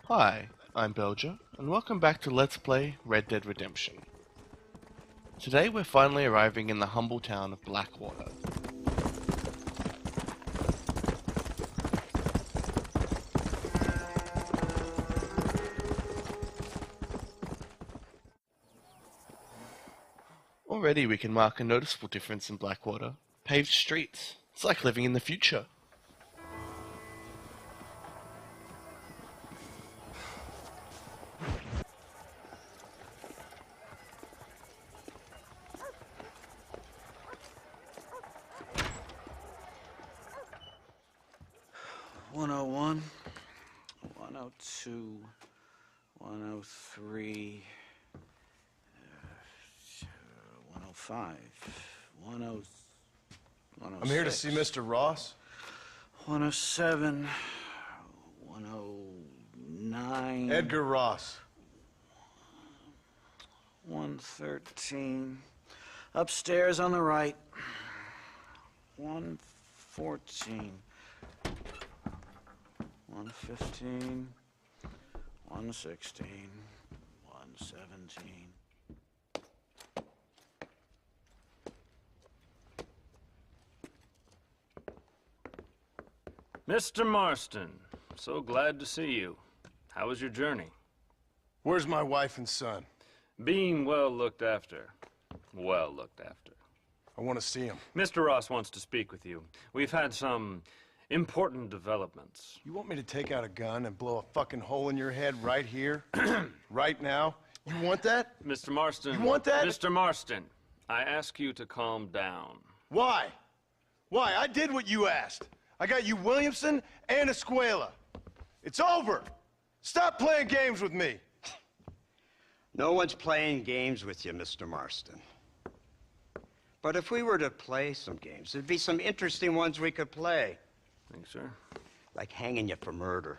Hi, I'm Belger, and welcome back to Let's Play Red Dead Redemption. Today we're finally arriving in the humble town of Blackwater. Already we can mark a noticeable difference in Blackwater. Paved streets. It's like living in the future. One oh one, 102, 103, 105, 106. I'm here to see Mr. Ross. 107, 109. Edgar Ross. 113. Upstairs on the right. 114. 115, 116, 117. Mr. Marston, so glad to see you. How was your journey? Where's my wife and son? Being well looked after. Well looked after. I want to see him. Mr. Ross wants to speak with you. We've had some important developments. You want me to take out a gun and blow a fucking hole in your head right here? Right now? You want that? Mr. Marston. You want that? Mr. Marston, I ask you to calm down. Why? Why? I did what you asked. I got you Williamson and Escuela. It's over. Stop playing games with me. No one's playing games with you, Mr. Marston. But if we were to play some games, there'd be some interesting ones we could play. Thanks, sir. Like hanging you for murder,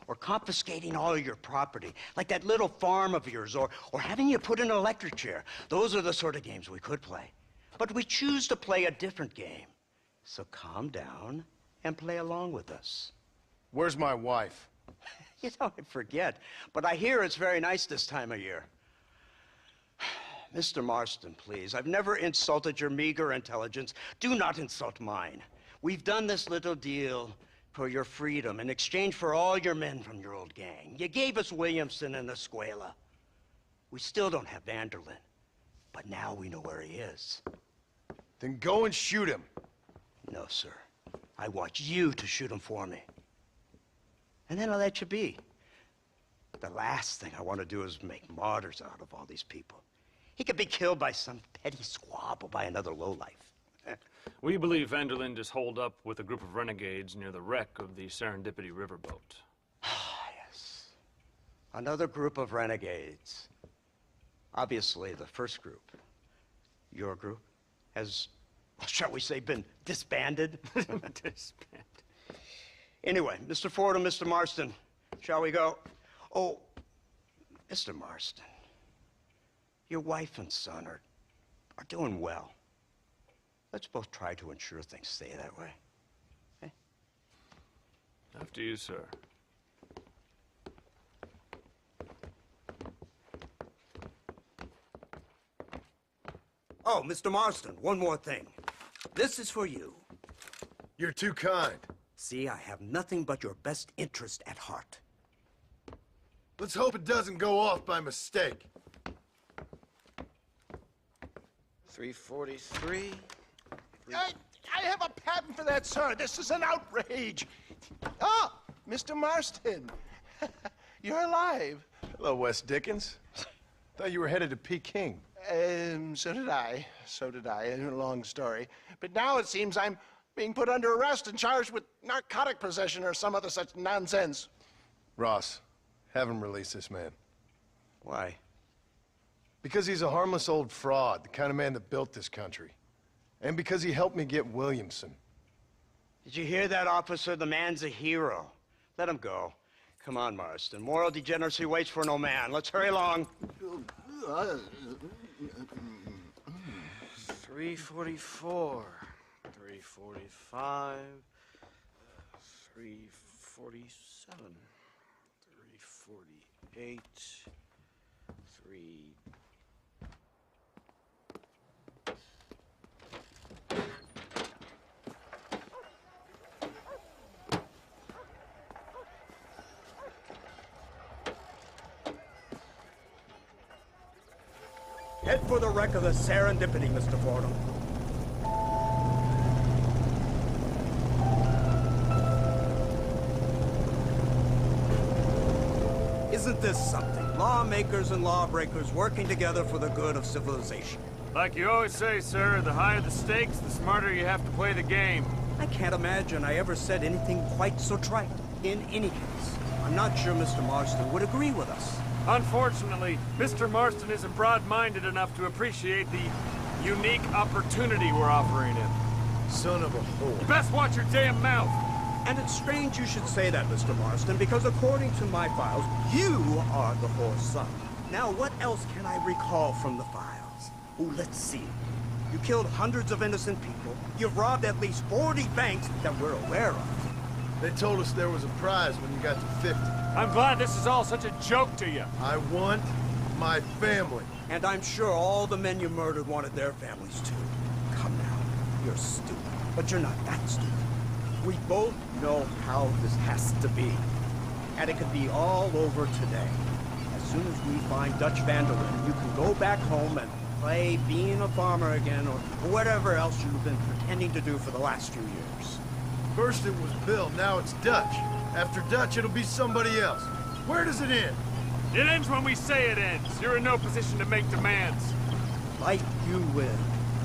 or confiscating all your property, like that little farm of yours, or having you put in an electric chair. Those are the sort of games we could play. But we choose to play a different game. So calm down and play along with us. Where's my wife? You know, I forget, but I hear it's very nice this time of year. Mr. Marston, please, I've never insulted your meager intelligence. Do not insult mine. We've done this little deal for your freedom in exchange for all your men from your old gang. You gave us Williamson and Escuela. We still don't have Vanderlyn, but now we know where he is. Then go and shoot him. No, sir. I want you to shoot him for me. And then I'll let you be. The last thing I want to do is make martyrs out of all these people. He could be killed by some petty squabble by another lowlife. We believe Vanderlyn is holed up with a group of renegades near the wreck of the Serendipity riverboat. Ah, yes. Another group of renegades. Obviously, the first group, your group, has, shall we say, been disbanded? Disbanded. Anyway, Mr. Ford and Mr. Marston, shall we go? Oh, Mr. Marston, your wife and son are doing well. Let's both try to ensure things stay that way. Okay? After you, sir. Oh, Mr. Marston, one more thing. This is for you. You're too kind. See, I have nothing but your best interest at heart. Let's hope it doesn't go off by mistake. 343. I have a patent for that, sir. This is an outrage. Ah, Mr. Marston. You're alive. Hello, Wes Dickens. Thought you were headed to Peking. So did I. So did I. A long story. But now it seems I'm being put under arrest and charged with narcotic possession or some other such nonsense. Ross, have him release this man. Why? Because he's a harmless old fraud, the kind of man that built this country. And because he helped me get Williamson. Did you hear that, officer? The man's a hero. Let him go. Come on, Marston. Moral degeneracy waits for no man. Let's hurry along. 344. 345. 347. 48. 3. Head for the wreck of the Serendipity, Mr. Fordham. Isn't this something? Lawmakers and lawbreakers working together for the good of civilization. Like you always say, sir, the higher the stakes, the smarter you have to play the game. I can't imagine I ever said anything quite so trite. In any case, I'm not sure Mr. Marston would agree with us. Unfortunately, Mr. Marston isn't broad-minded enough to appreciate the unique opportunity we're offering him. Son of a whore. You best watch your damn mouth! And it's strange you should say that, Mr. Marston, because according to my files, you are the whore's son. Now, what else can I recall from the files? Oh, let's see. You killed hundreds of innocent people. You've robbed at least 40 banks that we're aware of. They told us there was a prize when you got to 50. I'm glad this is all such a joke to you. I want my family. And I'm sure all the men you murdered wanted their families too. Come now, you're stupid, but you're not that stupid. We both know how this has to be. And it could be all over today. As soon as we find Dutch Vanderlyn, you can go back home and play being a farmer again, or whatever else you've been pretending to do for the last few years. First it was Bill, now it's Dutch. After Dutch, it'll be somebody else. Where does it end? It ends when we say it ends. You're in no position to make demands. Like you will.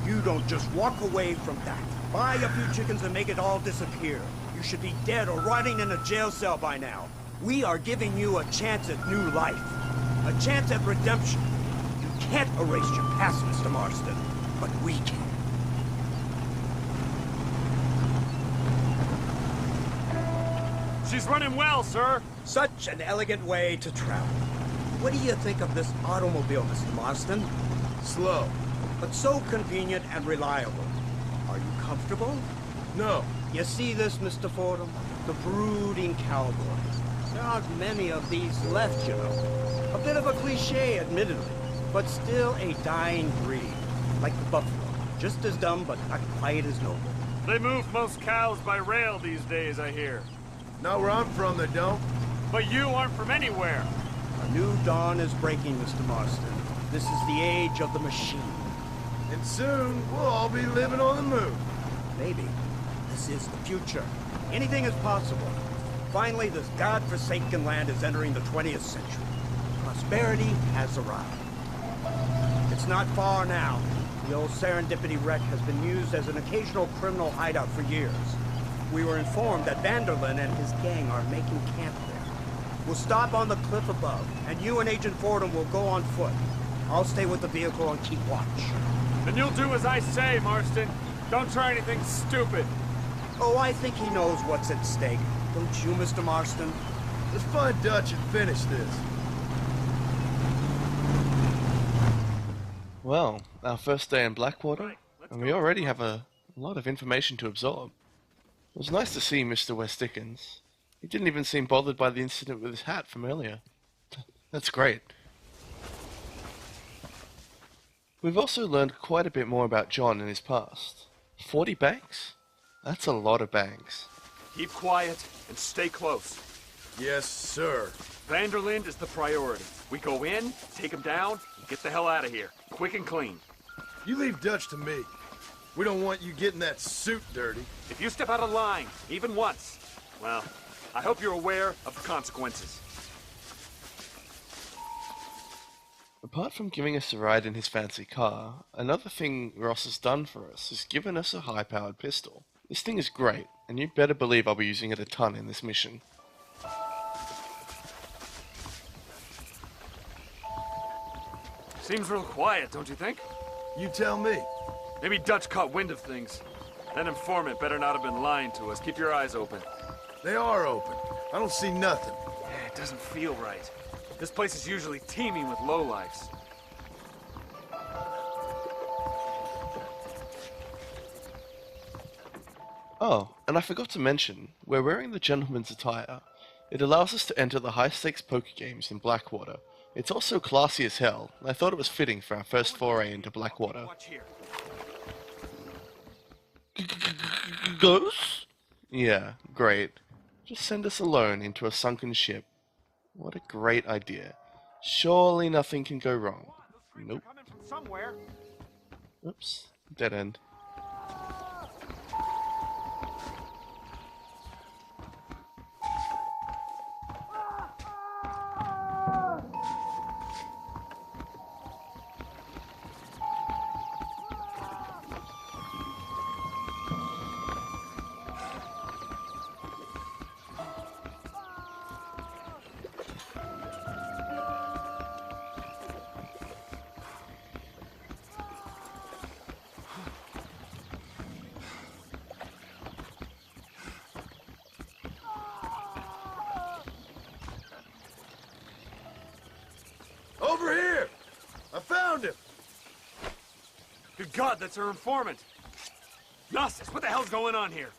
You don't just walk away from that. Buy a few chickens and make it all disappear. You should be dead or rotting in a jail cell by now. We are giving you a chance at new life. A chance at redemption. You can't erase your past, Mr. Marston, but we can. She's running well, sir. Such an elegant way to travel. What do you think of this automobile, Mr. Marston? Slow. But so convenient and reliable. Are you comfortable? No. You see this, Mr. Fordham? The brooding cowboys. There aren't many of these left, you know. A bit of a cliche, admittedly, but still a dying breed. Like the buffalo. Just as dumb, but not quite as noble. They move most cows by rail these days, I hear. Not where I'm from, they don't. But you aren't from anywhere. A new dawn is breaking, Mr. Marston. This is the age of the machine. And soon, we'll all be living on the moon. Maybe. This is the future. Anything is possible. Finally, this godforsaken land is entering the 20th century. Prosperity has arrived. It's not far now. The old Serendipity wreck has been used as an occasional criminal hideout for years. We were informed that Vanderlyn and his gang are making camp there. We'll stop on the cliff above, and you and Agent Fordham will go on foot. I'll stay with the vehicle and keep watch. Then you'll do as I say, Marston. Don't try anything stupid. Oh, I think he knows what's at stake. Don't you, Mr. Marston? Let's find Dutch and finish this. Well, our first day in Blackwater, and we already have a lot of information to absorb. It was nice to see Mr. West Dickens. He didn't even seem bothered by the incident with his hat from earlier. That's great. We've also learned quite a bit more about John and his past. 40 banks? That's a lot of banks. Keep quiet and stay close. Yes, sir. Vanderlyn is the priority. We go in, take him down, and get the hell out of here. Quick and clean. You leave Dutch to me. We don't want you getting that suit dirty. If you step out of line, even once, well, I hope you're aware of the consequences. Apart from giving us a ride in his fancy car, another thing Ross has done for us is given us a high-powered pistol. This thing is great, and you better believe I'll be using it a ton in this mission. Seems real quiet, don't you think? You tell me. Maybe Dutch caught wind of things. That informant better not have been lying to us. Keep your eyes open. They are open. I don't see nothing. It doesn't feel right. This place is usually teeming with lowlifes. Oh, and I forgot to mention, we're wearing the gentleman's attire. It allows us to enter the high-stakes poker games in Blackwater. It's also classy as hell, and I thought it was fitting for our first foray into Blackwater. Watch here. Ghosts? Yeah, great. Just send us alone into a sunken ship. What a great idea. Surely nothing can go wrong. Nope. Coming from somewhere. Oops. Dead end. Over here! I found him! Good God, that's our informant. Gnosis, what the hell's going on here?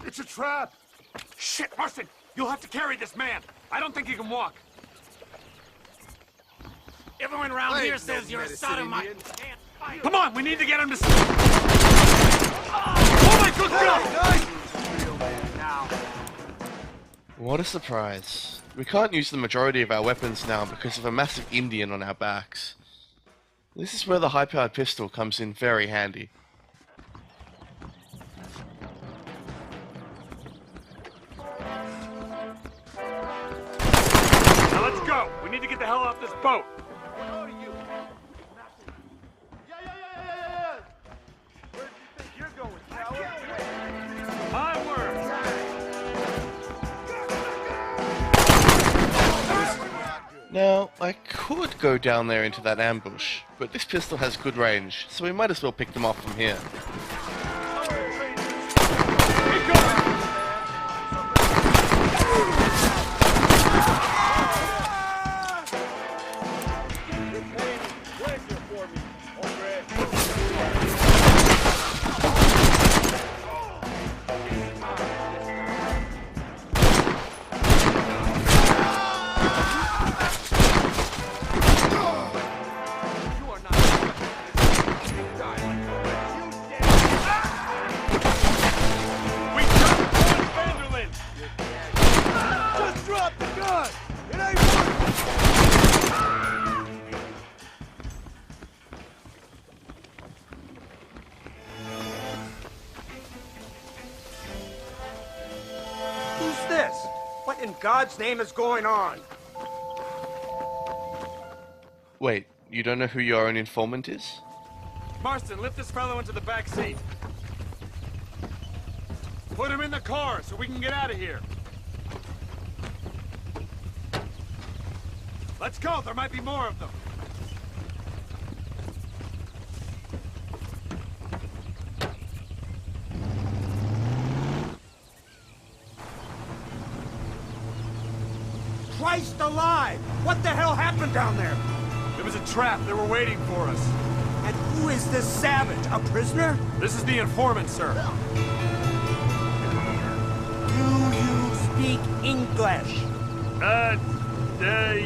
It's a trap! Shit, Marston, you'll have to carry this man. I don't think he can walk. Everyone around here says you're a sodomite. Come on, we need to get him to... Oh my good God! What a surprise. We can't use the majority of our weapons now because of a massive Indian on our backs. This is where the high-powered pistol comes in very handy. Now let's go. We need to get the hell off this boat. Where do you think you're going, coward? My word. Now, I could go down there into that ambush, but this pistol has good range, so we might as well pick them off from here. Who's this? What in God's name is going on? Wait, you don't know who your own informant is? Marston, lift this fellow into the back seat. Put him in the car so we can get out of here. Let's go, there might be more of them. Christ alive! What the hell happened down there? It was a trap, they were waiting for us. And who is this savage? A prisoner? This is the informant, sir. Do you speak English?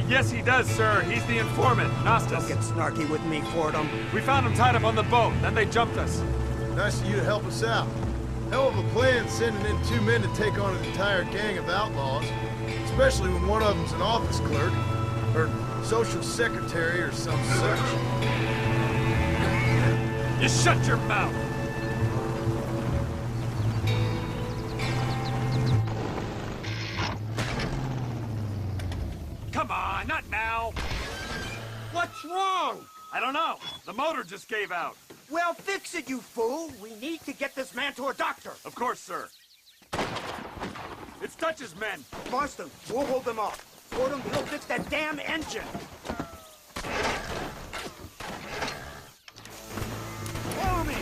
Yes he does, sir. He's the informant, Don't Gnostis. get snarky with me, Fordham. We found him tied up on the boat, then they jumped us. Nice of you to help us out. Hell of a plan sending in 2 men to take on an entire gang of outlaws. Especially when one of them's an office clerk, or social secretary, or some such. You shut your mouth! Come on, not now! What's wrong? I don't know. The motor just gave out. Well, fix it, you fool. We need to get this man to a doctor. Of course, sir. It's Dutch's men. Marston, we'll hold them off. Fordham, we'll fix that damn engine. Follow me.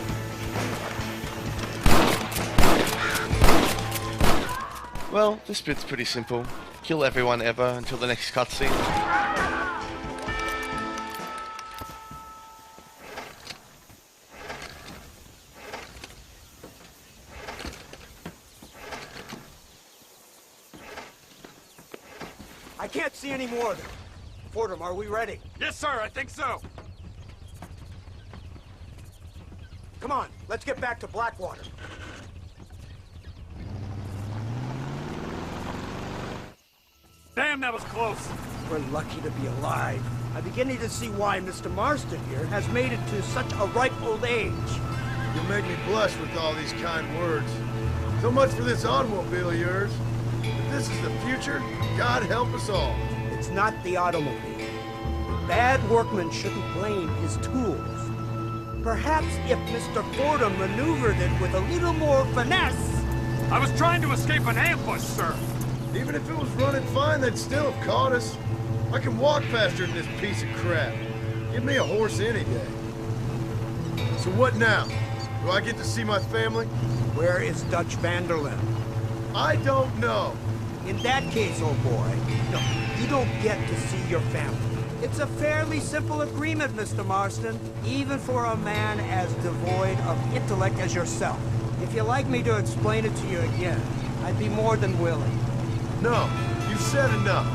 Well, this bit's pretty simple. Kill everyone ever until the next cutscene. I can't see any more of them. Fordham, are we ready? Yes, sir, I think so. Come on, let's get back to Blackwater. Damn, that was close. We're lucky to be alive. I'm beginning to see why Mr. Marston here has made it to such a ripe old age. You make me blush with all these kind words. So much for this automobile of yours. If this is the future, God help us all. It's not the automobile. Bad workmen shouldn't blame his tools. Perhaps if Mr. Fordham maneuvered it with a little more finesse. I was trying to escape an ambush, sir. Even if it was running fine, they'd still have caught us. I can walk faster than this piece of crap. Give me a horse any day. So what now? Do I get to see my family? Where is Dutch Vanderlyn? I don't know. In that case, old boy, no, you don't get to see your family. It's a fairly simple agreement, Mr. Marston, even for a man as devoid of intellect as yourself. If you'd like me to explain it to you again, I'd be more than willing. No, you've said enough.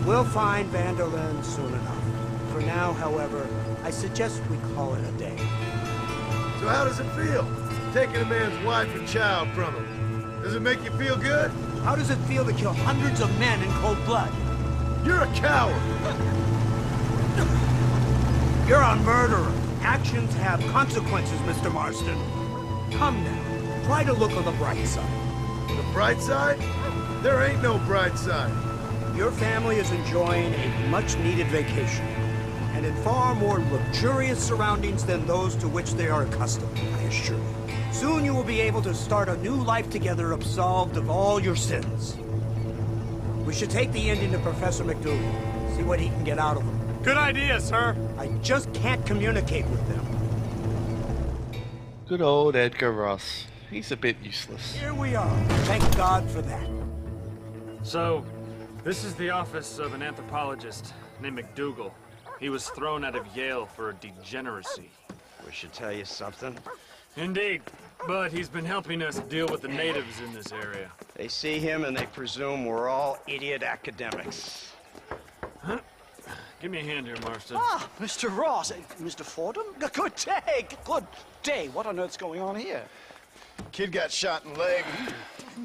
We'll find Vanderlyn soon enough. For now, however, I suggest we call it a day. So how does it feel, taking a man's wife and child from him? Does it make you feel good? How does it feel to kill hundreds of men in cold blood? You're a coward. You're a murderer. Actions have consequences, Mr. Marston. Come now, try to look on the bright side. The bright side? There ain't no bright side. Your family is enjoying a much-needed vacation, and in far more luxurious surroundings than those to which they are accustomed, I assure you. Soon you will be able to start a new life together, absolved of all your sins. We should take the Indian to Professor McDougal, see what he can get out of him. Good idea, sir. I just can't communicate with them. Good old Edgar Ross. He's a bit useless. Here we are. Thank God for that. So, this is the office of an anthropologist named McDougal. He was thrown out of Yale for a degeneracy. We should tell you something. Indeed, but he's been helping us deal with the natives in this area. They see him and they presume we're all idiot academics. Huh? Give me a hand here, Marston. Ah, Mr. Ross. Mr. Fordham? Good day. Good day. What on earth's going on here? Kid got shot in the leg.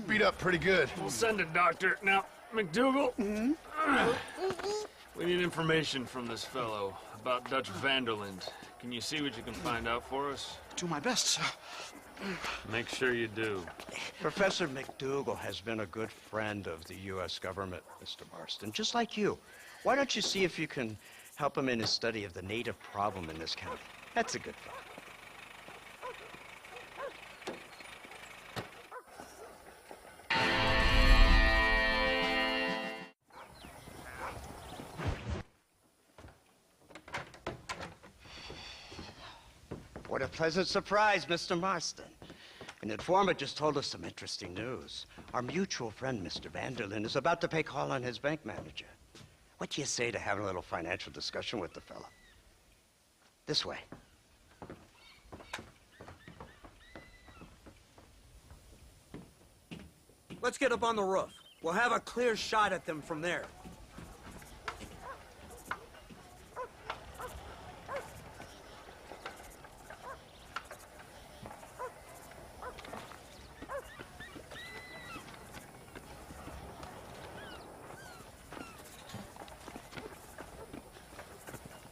Beat up pretty good. We'll send a doctor. Now, McDougal, we need information from this fellow about Dutch Vanderlyn. Can you see what you can find out for us? Do my best, sir. Make sure you do. Professor McDougal has been a good friend of the U.S. government, Mr. Marston, just like you. Why don't you see if you can help him in his study of the native problem in this county? That's a good thought. What a pleasant surprise, Mr. Marston. An informant just told us some interesting news. Our mutual friend, Mr. Vanderlyn, is about to pay call on his bank manager. What do you say to having a little financial discussion with the fella? This way. Let's get up on the roof. We'll have a clear shot at them from there.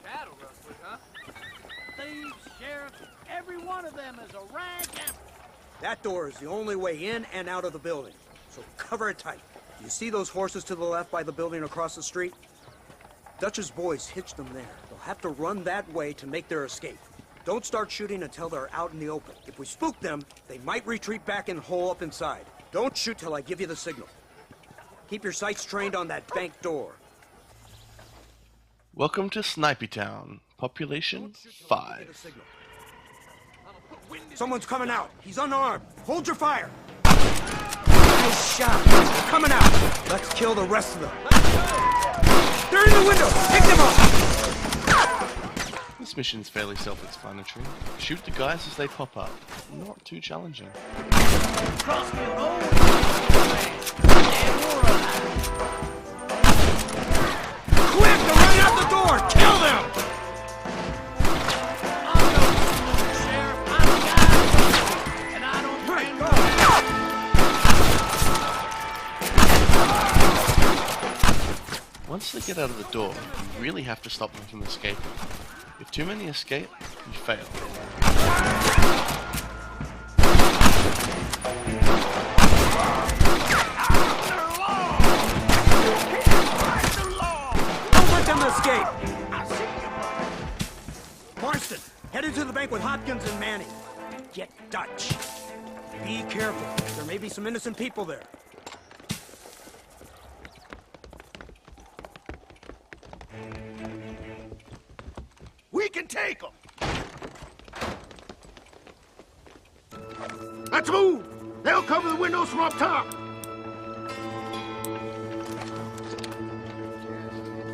Cattle rustlers, huh? Thieves, sheriff, every one of them is a rag and... That door is the only way in and out of the building, so cover it tight. You see those horses to the left by the building across the street? Dutch's boys hitched them there. They'll have to run that way to make their escape. Don't start shooting until they're out in the open. If we spook them, they might retreat back and hole up inside. Don't shoot till I give you the signal. Keep your sights trained on that bank door. Welcome to Snipey Town. Population 5. Someone's coming out. He's unarmed. Hold your fire. Nice shot. They're coming out. Let's kill the rest of them. They're in the window. Pick them up. This mission's fairly self-explanatory. Shoot the guys as they pop up. Not too challenging. Crossfield, oh! Once they get out of the door, you really have to stop them from escaping. If too many escape, you fail. Don't let them escape! Marston, head into the bank with Hopkins and Manning. Get Dutch. Be careful. There may be some innocent people there. We can take them! Let's move! They'll cover the windows from up top!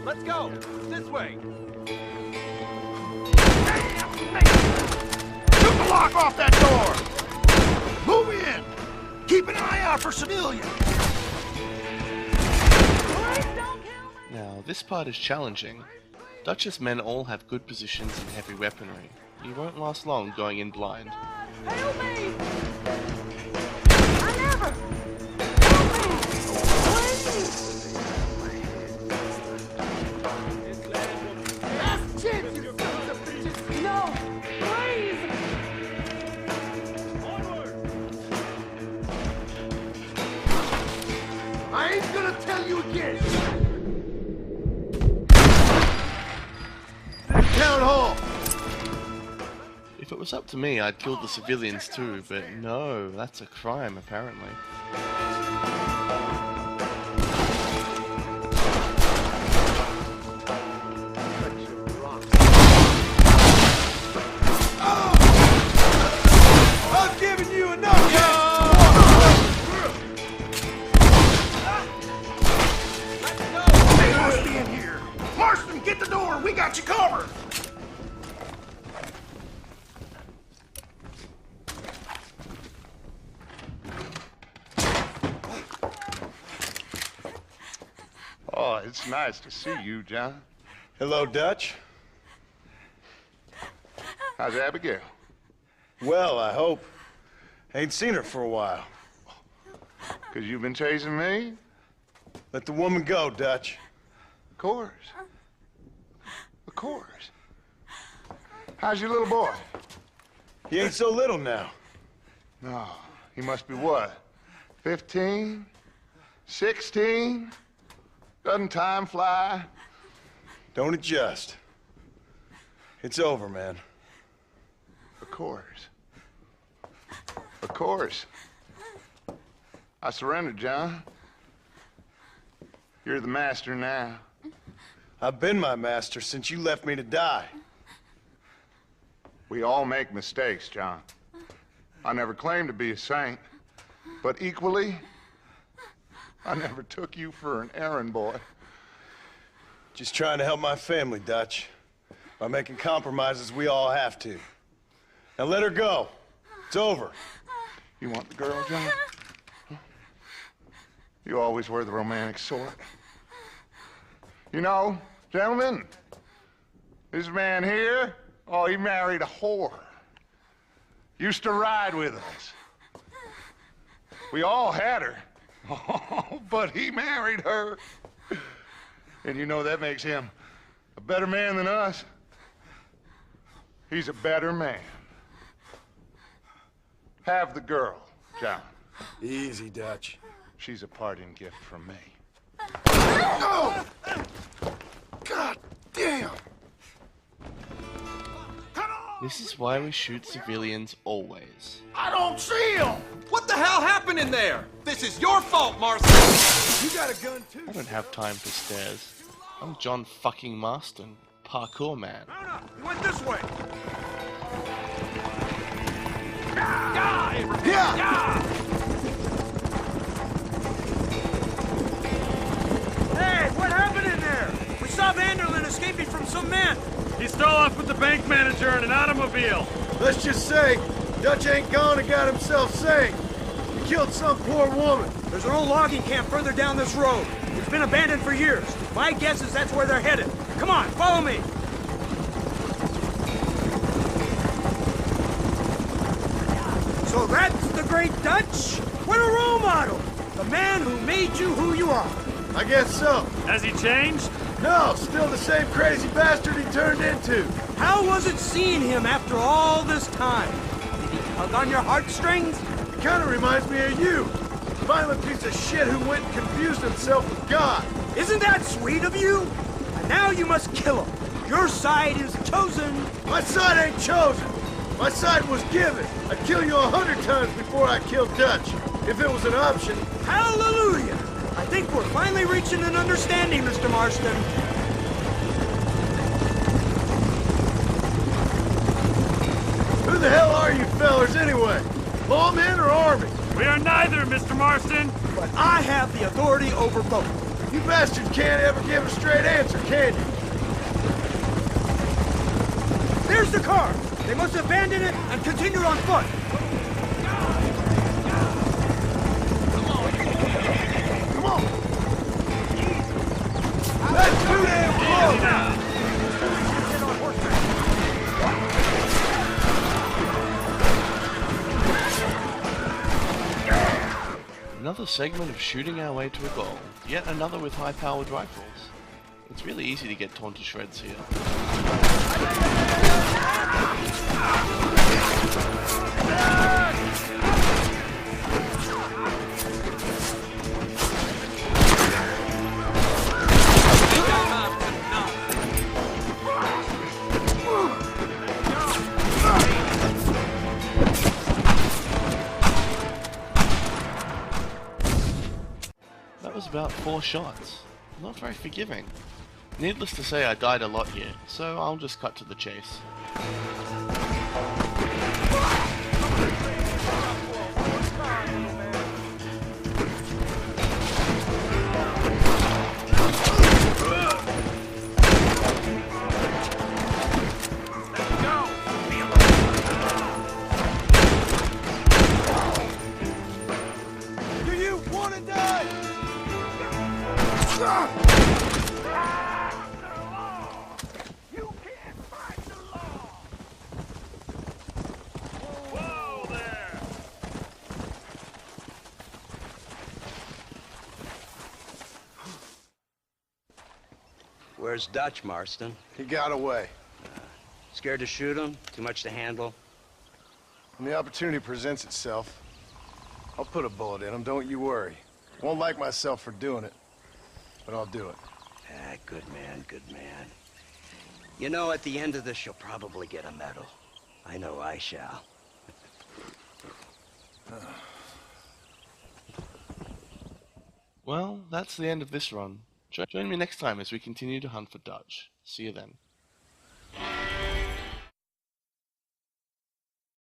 Let's go! This way! Took the lock off that door! Move in! Keep an eye out for civilians! Now, this part is challenging. Dutch's men all have good positions and heavy weaponry. You won't last long going in blind. Help me! I never! Last chance, you sons of bitches! No! Please! I ain't gonna tell you again! Town hall! If it was up to me, I'd kill the civilians too, but no, that's a crime apparently. I've given you enough! They must be in here! Marston, get the door! We got you covered! Oh, it's nice to see you, John. Hello, Dutch. How's Abigail? Well, I hope. Ain't seen her for a while. 'Cause you've been chasing me? Let the woman go, Dutch. Of course. Of course. How's your little boy? He ain't so little now. No, he must be what? 15? 16? Doesn't time fly? Don't adjust. It's over, man. Of course. Of course. I surrendered, John. You're the master now. I've been my master since you left me to die. We all make mistakes, John. I never claimed to be a saint, but equally, I never took you for an errand boy. Just trying to help my family, Dutch. By making compromises we all have to. Now let her go. It's over. You want the girl, John? You always were the romantic sort. You know, gentlemen, this man here, oh, he married a whore. Used to ride with us. We all had her. Oh, but he married her. And you know that makes him a better man than us. He's a better man. Have the girl, John. Easy, Dutch. She's a parting gift from me. No! God damn! This is why we shoot civilians always. I don't see him! What the hell happened in there? This is your fault, Marston! You got a gun too? I don't have time for stairs. I'm John fucking Marston, parkour man. No, he went this way. Yeah! Hey, what happened in there? We saw Vanderlyn escaping from some men. He stole off with the bank manager in an automobile. Let's just say, Dutch ain't gone and got himself saved. He killed some poor woman. There's an old logging camp further down this road. It's been abandoned for years. My guess is that's where they're headed. Come on, follow me. So that's the great Dutch? What a role model! The man who made you who you are. I guess so. Has he changed? No, still the same crazy bastard he turned into. How was it seeing him after all this time? Did he tug on your heartstrings? It kind of reminds me of you. Violent piece of shit who went and confused himself with God. Isn't that sweet of you? And now you must kill him. Your side is chosen. My side ain't chosen. My side was given. I'd kill you 100 times before I killed Dutch, if it was an option. Hallelujah! I think we're finally reaching an understanding, Mr. Marston. Who the hell are you fellers anyway? Lawmen or army? We are neither, Mr. Marston. But I have the authority over both. You bastards can't ever give a straight answer, can you? There's the car! They must abandon it and continue on foot. Come on! That's too damn close! Another segment of shooting our way to a goal, yet another with high-powered rifles. It's really easy to get torn to shreds here. That was about 4 shots. Not very forgiving. Needless to say, I died a lot here, so I'll just cut to the chase. Do you want to die? Where's Dutch, Marston? He got away. Scared to shoot him? Too much to handle? When the opportunity presents itself, I'll put a bullet in him, don't you worry. Won't like myself for doing it, but I'll do it. Ah, good man, good man. You know, at the end of this, you'll probably get a medal. I know I shall. Well, that's the end of this run. Join me next time as we continue to hunt for Dutch. See you then.